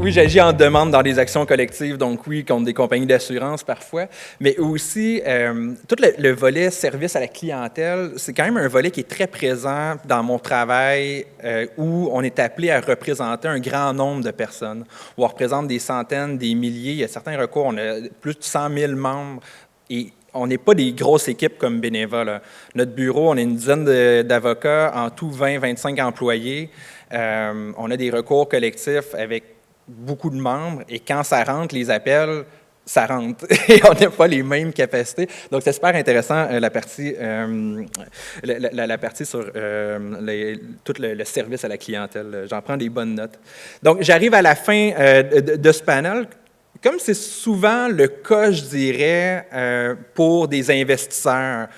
Oui, j'agis en demande dans des actions collectives, donc oui, contre des compagnies d'assurance parfois, mais aussi tout le volet service à la clientèle, c'est quand même un volet qui est très présent dans mon travail où on est appelé à représenter un grand nombre de personnes, où on représente des centaines, des milliers, il y a certains recours, on a plus de 100 000 membres et on n'est pas des grosses équipes comme Beneva. Notre bureau, on est une dizaine d'avocats, en tout 20-25 employés. On a des recours collectifs avec beaucoup de membres, et quand ça rentre, les appels, ça rentre. Et on n'a pas les mêmes capacités. Donc, c'est super intéressant, la partie sur tout le service à la clientèle. J'en prends des bonnes notes. Donc, j'arrive à la fin de ce panel. Comme c'est souvent le cas, je dirais, pour des investisseurs,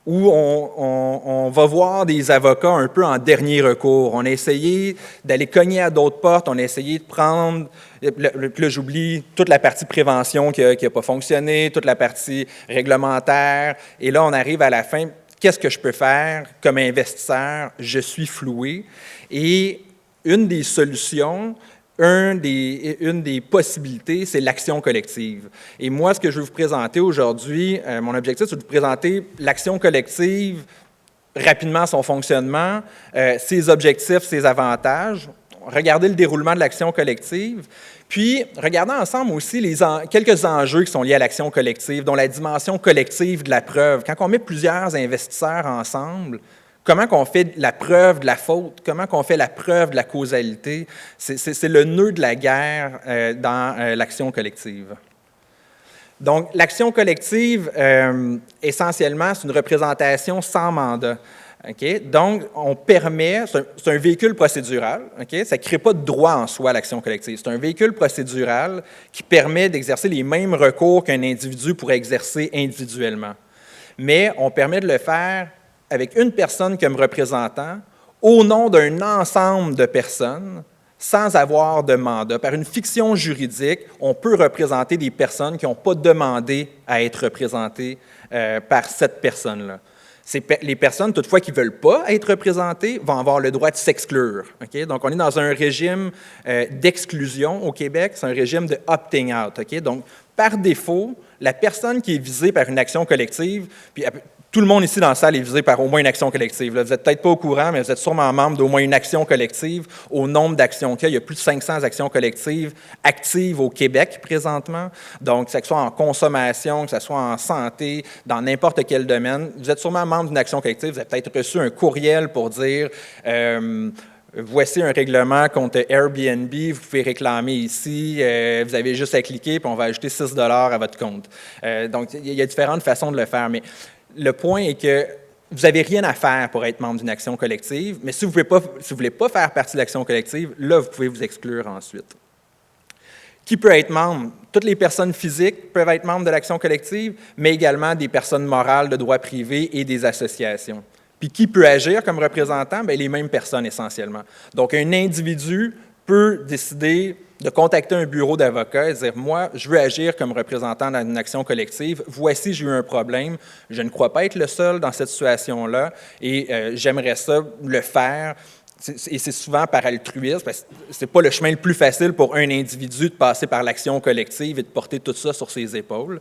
où on va voir des avocats un peu en dernier recours. On a essayé d'aller cogner à d'autres portes, on a essayé de prendre, là j'oublie toute la partie prévention qui n'a pas fonctionné, toute la partie réglementaire, et là on arrive à la fin, qu'est-ce que je peux faire comme investisseur? Je suis floué. Et une des solutions, une des possibilités, c'est l'action collective. Et moi, ce que je vais vous présenter aujourd'hui, mon objectif, c'est de vous présenter l'action collective, rapidement son fonctionnement, ses objectifs, ses avantages, regarder le déroulement de l'action collective, puis regarder ensemble aussi quelques enjeux qui sont liés à l'action collective, dont la dimension collective de la preuve. Quand on met plusieurs investisseurs ensemble, comment qu'on fait la preuve de la faute? Comment qu'on fait la preuve de la causalité? C'est le nœud de la guerre dans l'action collective. Donc, l'action collective, essentiellement, c'est une représentation sans mandat. Okay? Donc, on permet, c'est un véhicule procédural, okay? Ça ne crée pas de droit en soi, l'action collective. C'est un véhicule procédural qui permet d'exercer les mêmes recours qu'un individu pourrait exercer individuellement. Mais on permet de le faire avec une personne comme représentant, au nom d'un ensemble de personnes, sans avoir de mandat. Par une fiction juridique, on peut représenter des personnes qui n'ont pas demandé à être représentées par cette personne-là. Les personnes, toutefois, qui ne veulent pas être représentées, vont avoir le droit de s'exclure. Okay? Donc, on est dans un régime d'exclusion au Québec, c'est un régime de opting out. Okay? Donc, par défaut, la personne qui est visée par une action collective, puis tout le monde ici dans la salle est visé par au moins une action collective. Là, vous n'êtes peut-être pas au courant, mais vous êtes sûrement membre d'au moins une action collective au nombre d'actions qu'il y a. Il y a plus de 500 actions collectives actives au Québec présentement. Donc, que ce soit en consommation, que ce soit en santé, dans n'importe quel domaine. Vous êtes sûrement membre d'une action collective. Vous avez peut-être reçu un courriel pour dire voici un règlement contre Airbnb, vous pouvez réclamer ici, vous avez juste à cliquer, puis on va ajouter 6 $ à votre compte. Donc, il y a différentes façons de le faire, mais le point est que vous n'avez rien à faire pour être membre d'une action collective, mais si vous ne voulez pas faire partie de l'action collective, là, vous pouvez vous exclure ensuite. Qui peut être membre? Toutes les personnes physiques peuvent être membres de l'action collective, mais également des personnes morales de droit privé et des associations. Puis qui peut agir comme représentant? Bien, les mêmes personnes essentiellement. Donc, un individu peut décider de contacter un bureau d'avocats et dire « Moi, je veux agir comme représentant dans une action collective. Voici, j'ai eu un problème. Je ne crois pas être le seul dans cette situation-là et j'aimerais ça le faire. » Et c'est souvent par altruisme, parce que ce n'est pas le chemin le plus facile pour un individu de passer par l'action collective et de porter tout ça sur ses épaules.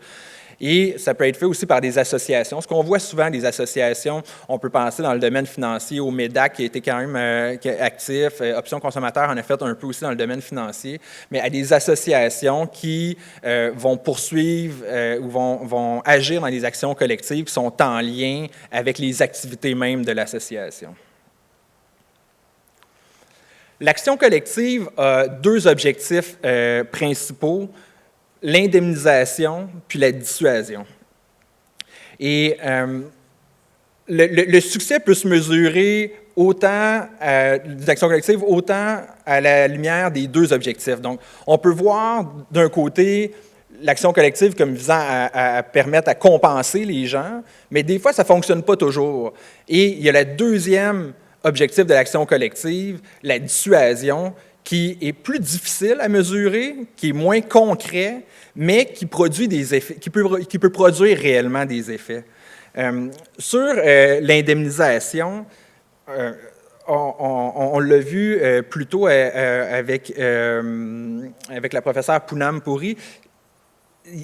Et ça peut être fait aussi par des associations. Ce qu'on voit souvent des associations, on peut penser dans le domaine financier, au MEDAC qui a été quand même actif, Option Consommateur en a fait un peu aussi dans le domaine financier, mais à des associations qui vont poursuivre ou vont agir dans des actions collectives qui sont en lien avec les activités mêmes de l'association. L'action collective a deux objectifs principaux, l'indemnisation puis la dissuasion. Et le succès peut se mesurer autant des actions collectives, autant à la lumière des deux objectifs. Donc, on peut voir d'un côté l'action collective comme visant à permettre à compenser les gens, mais des fois, ça ne fonctionne pas toujours. Et il y a le deuxième objectif de l'action collective, la dissuasion, qui est plus difficile à mesurer, qui est moins concret, mais qui produit des effets, qui peut produire réellement des effets. Sur l'indemnisation, on l'a vu plus tôt avec la professeure Poonam Puri,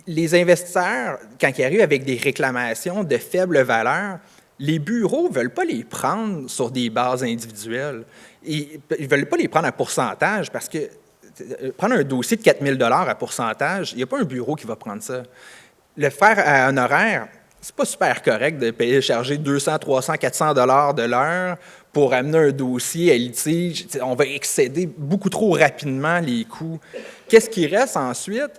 les investisseurs, quand ils arrivent avec des réclamations de faible valeur, les bureaux ne veulent pas les prendre sur des bases individuelles. Ils ne veulent pas les prendre à pourcentage parce que prendre un dossier de 4 000 $ à pourcentage, il n'y a pas un bureau qui va prendre ça. Le faire à honoraire, c'est pas super correct de payer, charger 200, 300, 400 $ de l'heure pour amener un dossier à litige. On va excéder beaucoup trop rapidement les coûts. Qu'est-ce qui reste ensuite?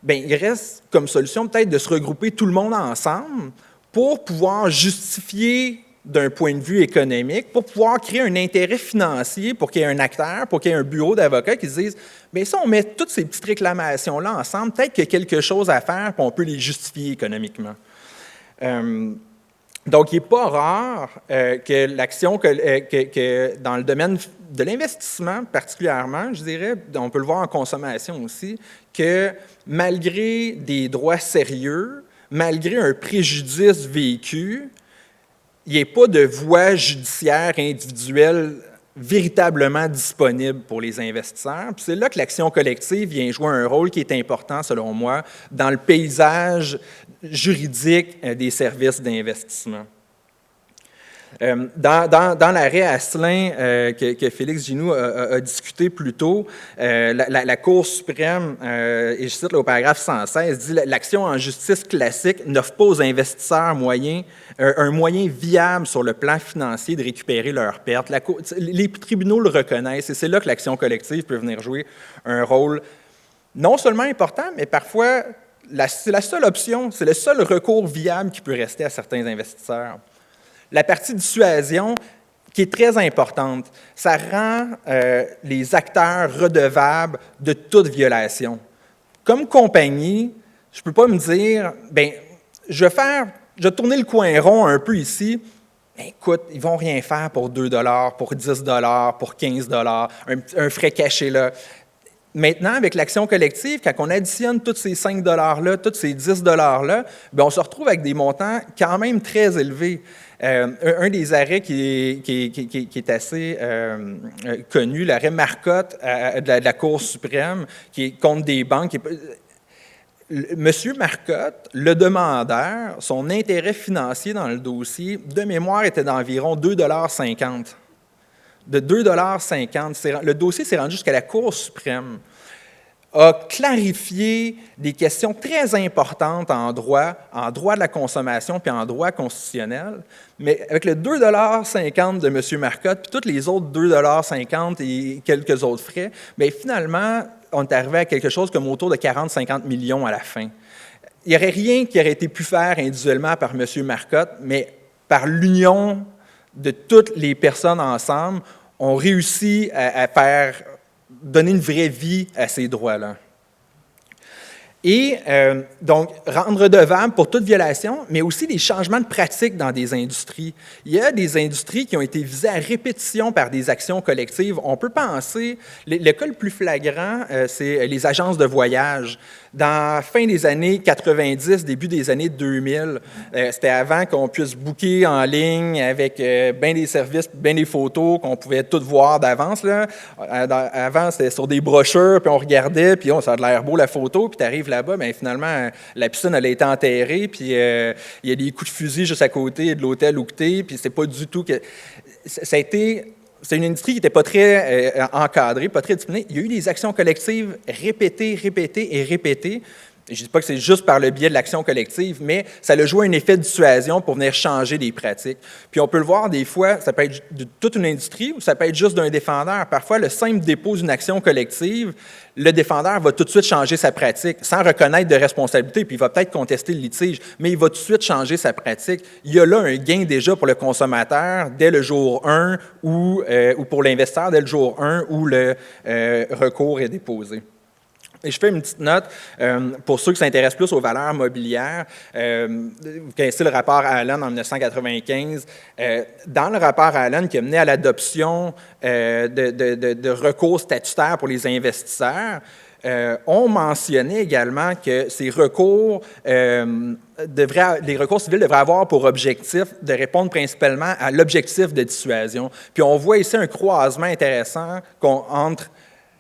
Bien, il reste comme solution peut-être de se regrouper tout le monde ensemble pour pouvoir justifier d'un point de vue économique, pour pouvoir créer un intérêt financier, pour qu'il y ait un acteur, pour qu'il y ait un bureau d'avocats qui se disent « bien, si on met toutes ces petites réclamations-là ensemble, peut-être qu'il y a quelque chose à faire, puis on peut les justifier économiquement. Donc, il n'est pas rare que l'action, que dans le domaine de l'investissement particulièrement, je dirais, on peut le voir en consommation aussi, que malgré des droits sérieux, malgré un préjudice vécu, il n'y ait pas de voie judiciaire individuelle véritablement disponible pour les investisseurs. Puis c'est là que l'action collective vient jouer un rôle qui est important, selon moi, dans le paysage juridique des services d'investissement. Dans l'arrêt Asselin que Félix Ginoux a discuté plus tôt, la Cour suprême, et je cite au paragraphe 116, dit « L'action en justice classique n'offre pas aux investisseurs un moyen viable sur le plan financier de récupérer leurs pertes. » Les tribunaux le reconnaissent et c'est là que l'action collective peut venir jouer un rôle non seulement important, mais parfois c'est la seule option, c'est le seul recours viable qui peut rester à certains investisseurs. La partie dissuasion, qui est très importante, ça rend les acteurs redevables de toute violation. Comme compagnie, je ne peux pas me dire, bien, je vais tourner le coin rond un peu ici. Bien, écoute, ils ne vont rien faire pour 2 $, pour 10 $, pour 15 $, un frais caché là. Maintenant, avec l'action collective, quand on additionne tous ces 5 $-là, tous ces 10 $-là, bien, on se retrouve avec des montants quand même très élevés. Un des arrêts qui est assez connu, l'arrêt Marcotte de la Cour suprême, qui est contre des banques. Monsieur Marcotte, le demandeur, son intérêt financier dans le dossier, de mémoire, était d'environ 2,50 $. De 2,50 $. Le dossier s'est rendu jusqu'à la Cour suprême, a clarifié des questions très importantes en droit de la consommation puis en droit constitutionnel. Mais avec le 2,50 $ de M. Marcotte puis tous les autres 2,50 $ et quelques autres frais, bien, finalement, on est arrivé à quelque chose comme autour de 40-50 millions à la fin. Il n'y aurait rien qui aurait été pu faire individuellement par M. Marcotte, mais par l'union de toutes les personnes ensemble, on réussit à faire donner une vraie vie à ces droits-là. Et donc, rendre redevable pour toute violation, mais aussi des changements de pratiques dans des industries. Il y a des industries qui ont été visées à répétition par des actions collectives. On peut penser, le cas le plus flagrant, c'est les agences de voyage. Dans la fin des années 90, début des années 2000, c'était avant qu'on puisse booker en ligne avec bien des services, bien des photos qu'on pouvait toutes voir d'avance. Avant, c'était sur des brochures, puis on regardait, puis ça a l'air beau la photo, puis tu arrives là-bas, bien finalement, la piscine, elle a été enterrée, puis il y a des coups de fusil juste à côté de l'hôtel où tu es, puis c'est pas du tout que... C'est une industrie qui n'était pas très encadrée, pas très disciplinée. Il y a eu des actions collectives répétées. Je ne dis pas que c'est juste par le biais de l'action collective, mais ça a joué un effet de dissuasion pour venir changer des pratiques. Puis on peut le voir des fois, ça peut être de toute une industrie ou ça peut être juste d'un défendeur. Parfois, le simple dépôt d'une action collective, le défendeur va tout de suite changer sa pratique sans reconnaître de responsabilité, puis il va peut-être contester le litige, mais il va tout de suite changer sa pratique. Il y a là un gain déjà pour le consommateur dès le jour 1 ou pour l'investisseur dès le jour 1 où le recours est déposé. Et je fais une petite note pour ceux qui s'intéressent plus aux valeurs mobilières. Vous connaissez le rapport Allen en 1995. Dans le rapport Allen qui a mené à l'adoption de recours statutaires pour les investisseurs, ont mentionné également que les recours civils devraient avoir pour objectif de répondre principalement à l'objectif de dissuasion. Puis on voit ici un croisement intéressant entre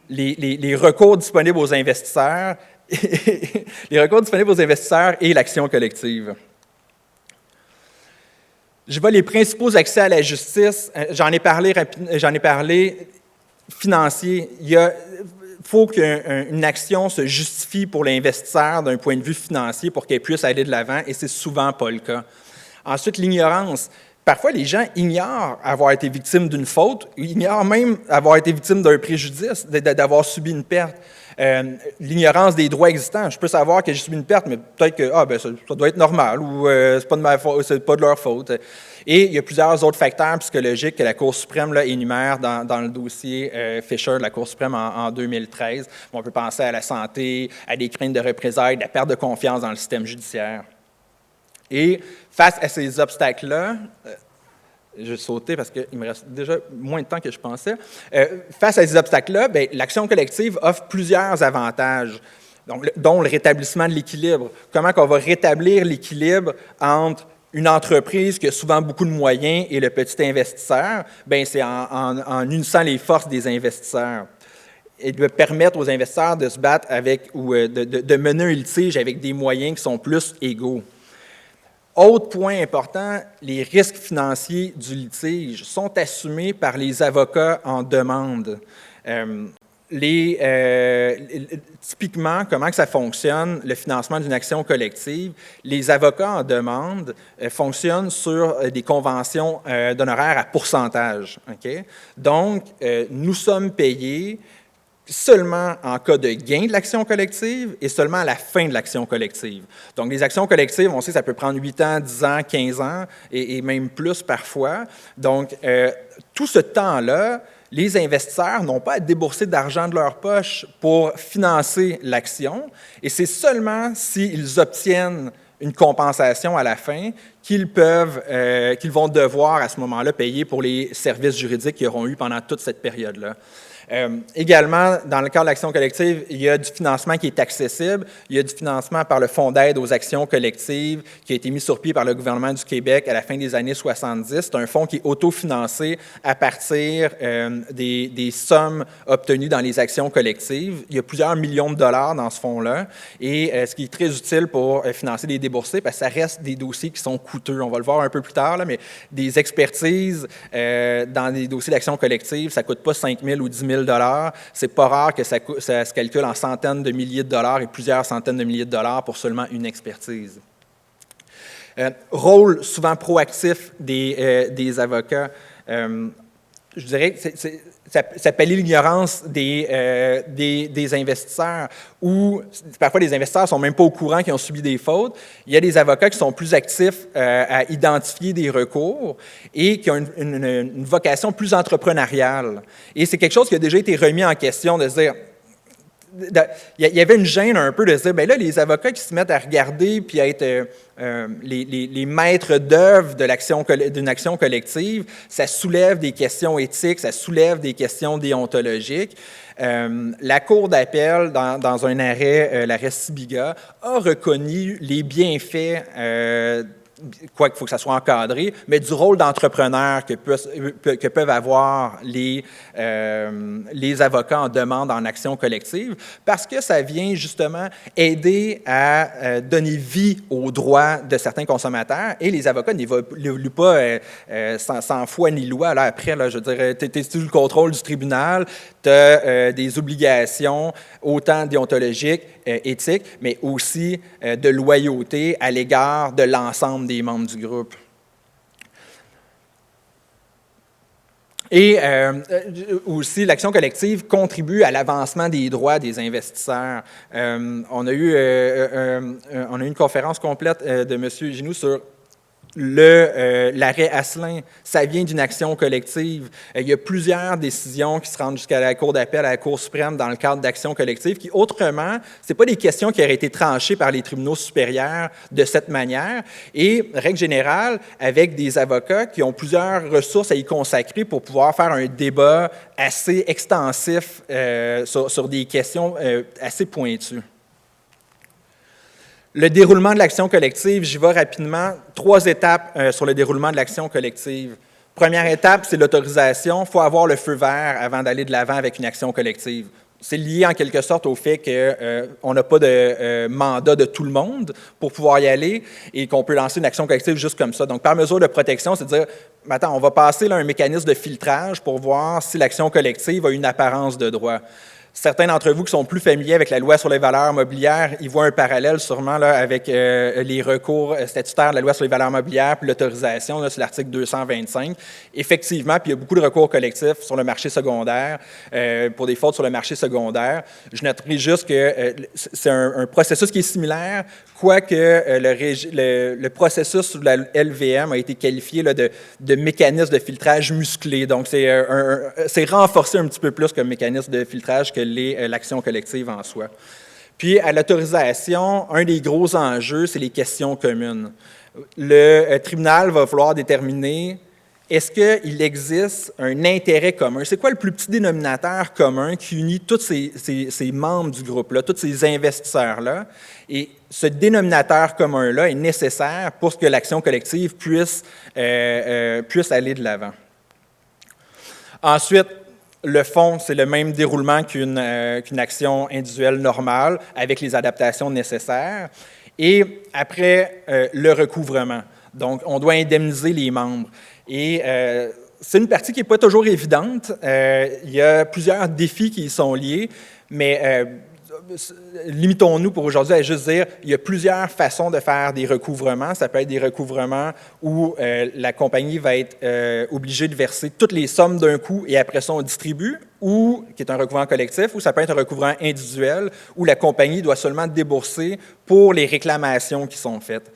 les recours disponibles aux investisseurs, les recours disponibles aux investisseurs et l'action collective. Je vois les principaux accès à la justice. J'en ai parlé financier. Il faut qu'une action se justifie pour l'investisseur d'un point de vue financier pour qu'elle puisse aller de l'avant, et c'est souvent pas le cas. Ensuite, l'ignorance. Parfois, les gens ignorent avoir été victimes d'une faute, ignorent même avoir été victimes d'un préjudice, d'avoir subi une perte. L'ignorance des droits existants. Je peux savoir que j'ai subi une perte, mais peut-être que ça doit être normal ou c'est pas de ma faute, c'est pas de leur faute. Et il y a plusieurs autres facteurs psychologiques que la Cour suprême là, énumère dans le dossier Fisher de la Cour suprême en 2013. On peut penser à la santé, à des craintes de représailles, de la perte de confiance dans le système judiciaire. Et face à ces obstacles-là, je vais sauter parce qu'il me reste déjà moins de temps que je pensais. Face à ces obstacles-là, l'action collective offre plusieurs avantages, dont le rétablissement de l'équilibre. Comment on va rétablir l'équilibre entre une entreprise qui a souvent beaucoup de moyens et le petit investisseur? C'est en unissant les forces des investisseurs. Et de permettre aux investisseurs de se battre avec ou de mener un litige avec des moyens qui sont plus égaux. Autre point important, les risques financiers du litige sont assumés par les avocats en demande. Typiquement, comment que ça fonctionne, le financement d'une action collective? Les avocats en demande fonctionnent sur des conventions d'honoraires à pourcentage. Okay? Donc, nous sommes payés seulement en cas de gain de l'action collective et seulement à la fin de l'action collective. Donc, les actions collectives, on sait que ça peut prendre 8 ans, 10 ans, 15 ans et même plus parfois. Donc, tout ce temps-là, les investisseurs n'ont pas à débourser d'argent de leur poche pour financer l'action et c'est seulement s'ils obtiennent une compensation à la fin qu'ils vont devoir à ce moment-là payer pour les services juridiques qu'ils auront eu pendant toute cette période-là. Également, dans le cadre de l'action collective, il y a du financement qui est accessible. Il y a du financement par le Fonds d'aide aux actions collectives qui a été mis sur pied par le gouvernement du Québec à la fin des années 70. C'est un fonds qui est autofinancé à partir des sommes obtenues dans les actions collectives. Il y a plusieurs millions de dollars dans ce fonds-là, et ce qui est très utile pour financer les déboursés, parce que ça reste des dossiers qui sont coûteux. On va le voir un peu plus tard, là, mais des expertises dans des dossiers d'action collective, ça ne coûte pas 5 000 ou 10 000 $. C'est pas rare que ça se calcule en centaines de milliers de dollars et plusieurs centaines de milliers de dollars pour seulement une expertise. Rôle souvent proactif des avocats. Je dirais que ça pallie l'ignorance des investisseurs, où parfois les investisseurs ne sont même pas au courant qu'ils ont subi des fautes. Il y a des avocats qui sont plus actifs à identifier des recours et qui ont une vocation plus entrepreneuriale. Et c'est quelque chose qui a déjà été remis en question, de se dire... Il y avait une gêne un peu de se dire, bien là, les avocats qui se mettent à regarder puis à être les maîtres d'œuvre d'une action collective, ça soulève des questions éthiques, ça soulève des questions déontologiques. La Cour d'appel, dans un arrêt, l'arrêt Sibiga, a reconnu les bienfaits quoi qu'il faut que ça soit encadré, mais du rôle d'entrepreneur que peuvent avoir les avocats en demande en action collective, parce que ça vient justement aider à donner vie aux droits de certains consommateurs, et les avocats n'évoluent pas sans foi ni loi. Là, après, là, je veux dire, tu es sous le contrôle du tribunal, tu as des obligations autant déontologiques, éthiques, mais aussi de loyauté à l'égard de l'ensemble des membres du groupe. Et aussi, l'action collective contribue à l'avancement des droits des investisseurs. On a eu une conférence complète de M. Ginoux sur L'arrêt Asselin, ça vient d'une action collective. Il y a plusieurs décisions qui se rendent jusqu'à la Cour d'appel, à la Cour suprême dans le cadre d'actions collectives qui, autrement, ce pas des questions qui auraient été tranchées par les tribunaux supérieurs de cette manière. Et, règle générale, avec des avocats qui ont plusieurs ressources à y consacrer pour pouvoir faire un débat assez extensif sur des questions assez pointues. Le déroulement de l'action collective, j'y vais rapidement. 3 étapes sur le déroulement de l'action collective. Première étape, c'est l'autorisation. Il faut avoir le feu vert avant d'aller de l'avant avec une action collective. C'est lié en quelque sorte au fait qu'on n'a pas de mandat de tout le monde pour pouvoir y aller et qu'on peut lancer une action collective juste comme ça. Donc, par mesure de protection, c'est de dire, attends, on va passer là, un mécanisme de filtrage pour voir si l'action collective a une apparence de droit. Certains d'entre vous qui sont plus familiers avec la loi sur les valeurs mobilières, ils voient un parallèle sûrement là, avec les recours statutaires de la loi sur les valeurs mobilières puis l'autorisation, c'est l'article 225. Effectivement, puis il y a beaucoup de recours collectifs sur le marché secondaire, pour des fautes sur le marché secondaire. Je noterai juste que c'est un processus qui est similaire, quoique le processus sous la LVM a été qualifié là, de mécanisme de filtrage musclé. Donc, c'est renforcé un petit peu plus comme mécanisme de filtrage que l'action collective en soi. Puis, à l'autorisation, un des gros enjeux, c'est les questions communes. Le tribunal va falloir déterminer est-ce qu'il existe un intérêt commun? C'est quoi le plus petit dénominateur commun qui unit tous ces membres du groupe-là, tous ces investisseurs-là? Et ce dénominateur commun-là est nécessaire pour que l'action collective puisse aller de l'avant. Ensuite, le fond, c'est le même déroulement qu'une action individuelle normale avec les adaptations nécessaires. Et après, le recouvrement. Donc, on doit indemniser les membres. Et c'est une partie qui n'est pas toujours évidente. Il y a plusieurs défis qui y sont liés, mais limitons-nous pour aujourd'hui à juste dire il y a plusieurs façons de faire des recouvrements. Ça peut être des recouvrements où la compagnie va être obligée de verser toutes les sommes d'un coup et après ça, on distribue, ou qui est un recouvrement collectif, ou ça peut être un recouvrement individuel où la compagnie doit seulement débourser pour les réclamations qui sont faites.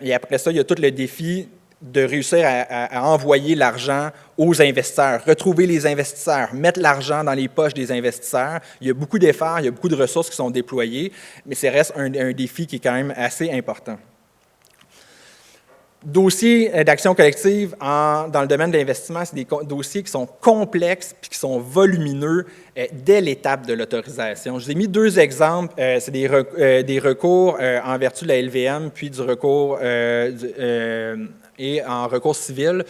Et après ça, il y a tout le défi de réussir à envoyer l'argent aux investisseurs, retrouver les investisseurs, mettre l'argent dans les poches des investisseurs. Il y a beaucoup d'efforts, il y a beaucoup de ressources qui sont déployées, mais ça reste un défi qui est quand même assez important. Dossiers d'action collective dans le domaine de l'investissement, c'est des dossiers qui sont complexes et qui sont volumineux dès l'étape de l'autorisation. Je vous ai mis 2 exemples. C'est des recours en vertu de la LVM, puis du recours et en recours civil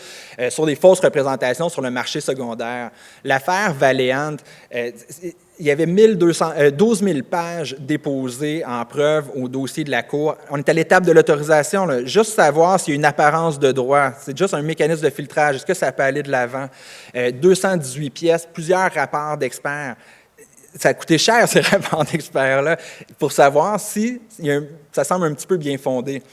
sur des fausses représentations sur le marché secondaire. L'affaire Valéant, il y avait 12 000 pages déposées en preuve au dossier de la Cour. On est à l'étape de l'autorisation, là. Juste savoir s'il y a une apparence de droit. C'est juste un mécanisme de filtrage. Est-ce que ça peut aller de l'avant? 218 pièces, plusieurs rapports d'experts. Ça a coûté cher, ces rapports d'experts-là, pour savoir si ça semble un petit peu bien fondé.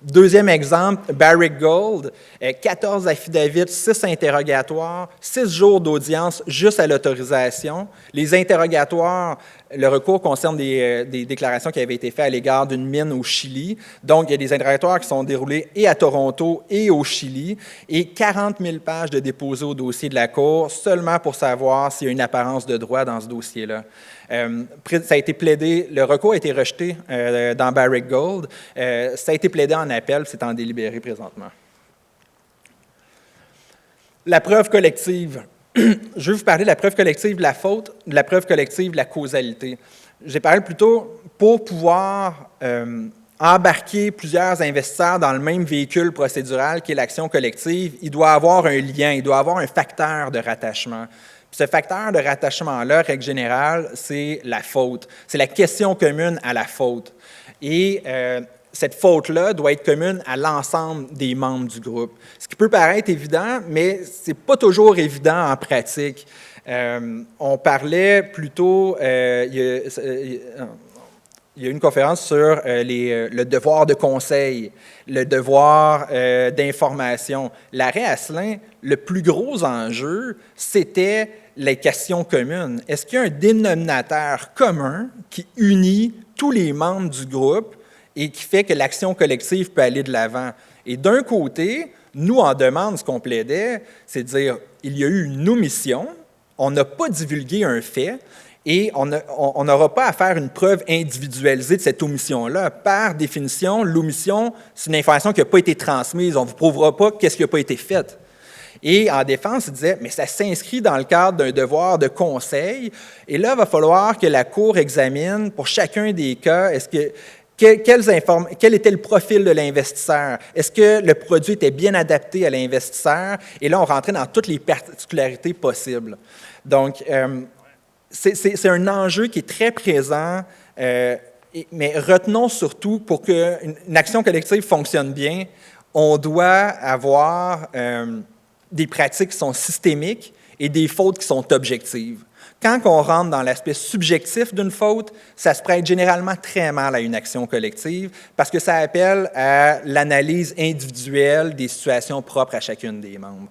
Deuxième exemple, Barrick Gold, 14 affidavits, 6 interrogatoires, 6 jours d'audience juste à l'autorisation. Les interrogatoires, le recours concerne des déclarations qui avaient été faites à l'égard d'une mine au Chili. Donc, il y a des interrogatoires qui sont déroulés et à Toronto et au Chili, et 40 000 pages de déposés au dossier de la Cour seulement pour savoir s'il y a une apparence de droit dans ce dossier-là. Ça a été plaidé, le recours a été rejeté dans Barrick Gold. Ça a été plaidé en appel, c'est en délibéré présentement. La preuve collective. Je vais vous parler de la preuve collective de la faute, de la preuve collective de la causalité. J'ai parlé plutôt pour pouvoir embarquer plusieurs investisseurs dans le même véhicule procédural qu'est l'action collective, il doit avoir un lien, il doit avoir un facteur de rattachement. Ce facteur de rattachement-là, règle générale, c'est la faute. C'est la question commune à la faute. Et cette faute-là doit être commune à l'ensemble des membres du groupe. Ce qui peut paraître évident, mais ce n'est pas toujours évident en pratique. On parlait plutôt, il y a une conférence sur le devoir de conseil, le devoir d'information. L'arrêt Asselin, le plus gros enjeu, c'était les questions communes. Est-ce qu'il y a un dénominateur commun qui unit tous les membres du groupe et qui fait que l'action collective peut aller de l'avant. Et d'un côté, nous, en demande, ce qu'on plaidait, c'est de dire, il y a eu une omission, on n'a pas divulgué un fait, et on n'aura pas à faire une preuve individualisée de cette omission-là. Par définition, l'omission, c'est une information qui n'a pas été transmise. On ne vous prouvera pas qu'est-ce qui n'a pas été fait. Et en défense, il disait, mais ça s'inscrit dans le cadre d'un devoir de conseil. Et là, il va falloir que la Cour examine pour chacun des cas, quel était le profil de l'investisseur? Est-ce que le produit était bien adapté à l'investisseur? Et là, on rentrait dans toutes les particularités possibles. Donc, c'est un enjeu qui est très présent, mais retenons surtout, pour qu'une action collective fonctionne bien, on doit avoir des pratiques qui sont systémiques et des fautes qui sont objectives. Quand on rentre dans l'aspect subjectif d'une faute, ça se prête généralement très mal à une action collective parce que ça appelle à l'analyse individuelle des situations propres à chacun des membres.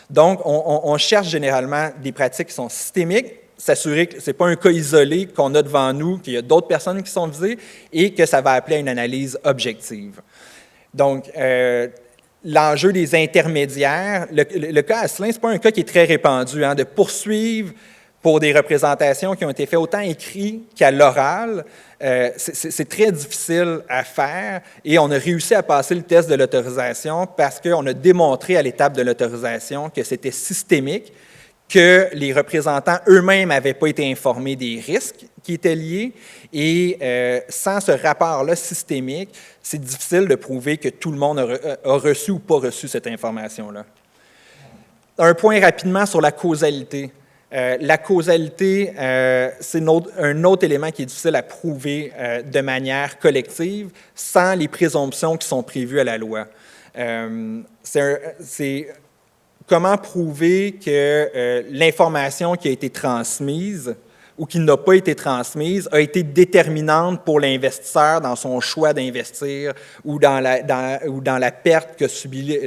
Donc, on cherche généralement des pratiques qui sont systémiques, s'assurer que ce n'est pas un cas isolé qu'on a devant nous, qu'il y a d'autres personnes qui sont visées et que ça va appeler à une analyse objective. Donc, l'enjeu des intermédiaires, le cas Asselin, ce n'est pas un cas qui est très répandu, de poursuivre pour des représentations qui ont été faites autant écrites qu'à l'oral. C'est très difficile à faire et on a réussi à passer le test de l'autorisation parce qu'on a démontré à l'étape de l'autorisation que c'était systémique, que les représentants eux-mêmes n'avaient pas été informés des risques qui étaient liés et sans ce rapport-là systémique, c'est difficile de prouver que tout le monde a reçu ou pas reçu cette information-là. Un point rapidement sur la causalité. La causalité, c'est un autre élément qui est difficile à prouver de manière collective sans les présomptions qui sont prévues à la loi. C'est comment prouver que l'information qui a été transmise ou qui n'a pas été transmise a été déterminante pour l'investisseur dans son choix d'investir ou dans la perte que subit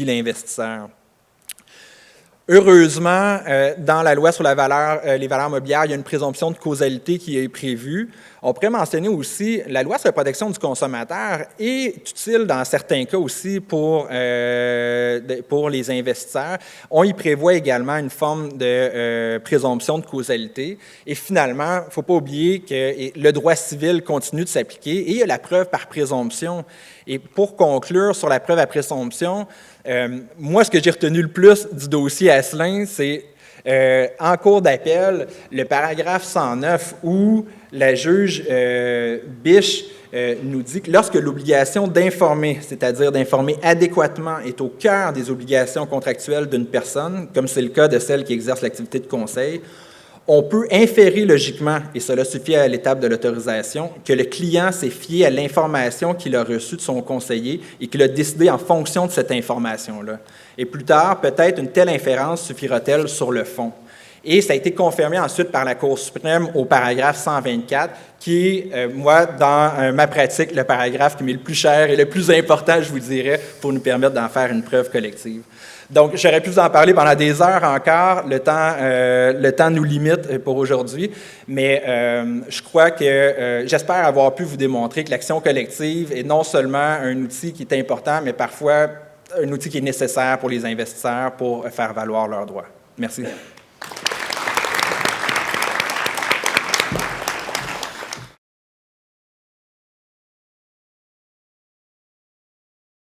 l'investisseur. Heureusement, dans la loi sur les valeurs mobilières, il y a une présomption de causalité qui est prévue. On pourrait mentionner aussi la loi sur la protection du consommateur est utile dans certains cas aussi pour les investisseurs. On y prévoit également une forme de présomption de causalité. Et finalement, il ne faut pas oublier que le droit civil continue de s'appliquer et il y a la preuve par présomption. Et pour conclure sur la preuve à présomption, moi, ce que j'ai retenu le plus du dossier Asselin, c'est en cours d'appel, le paragraphe 109 où la juge Biche nous dit que lorsque l'obligation d'informer, c'est-à-dire d'informer adéquatement, est au cœur des obligations contractuelles d'une personne, comme c'est le cas de celle qui exerce l'activité de conseil, on peut inférer logiquement, et cela suffit à l'étape de l'autorisation, que le client s'est fié à l'information qu'il a reçue de son conseiller et qu'il a décidé en fonction de cette information-là. Et plus tard, peut-être une telle inférence suffira-t-elle sur le fond. Et ça a été confirmé ensuite par la Cour suprême au paragraphe 124, qui est, moi, dans ma pratique, le paragraphe qui m'est le plus cher et le plus important, je vous dirais, pour nous permettre d'en faire une preuve collective. Donc, j'aurais pu vous en parler pendant des heures encore. Le temps nous limite pour aujourd'hui, mais je crois que j'espère avoir pu vous démontrer que l'action collective est non seulement un outil qui est important, mais parfois un outil qui est nécessaire pour les investisseurs pour faire valoir leurs droits. Merci.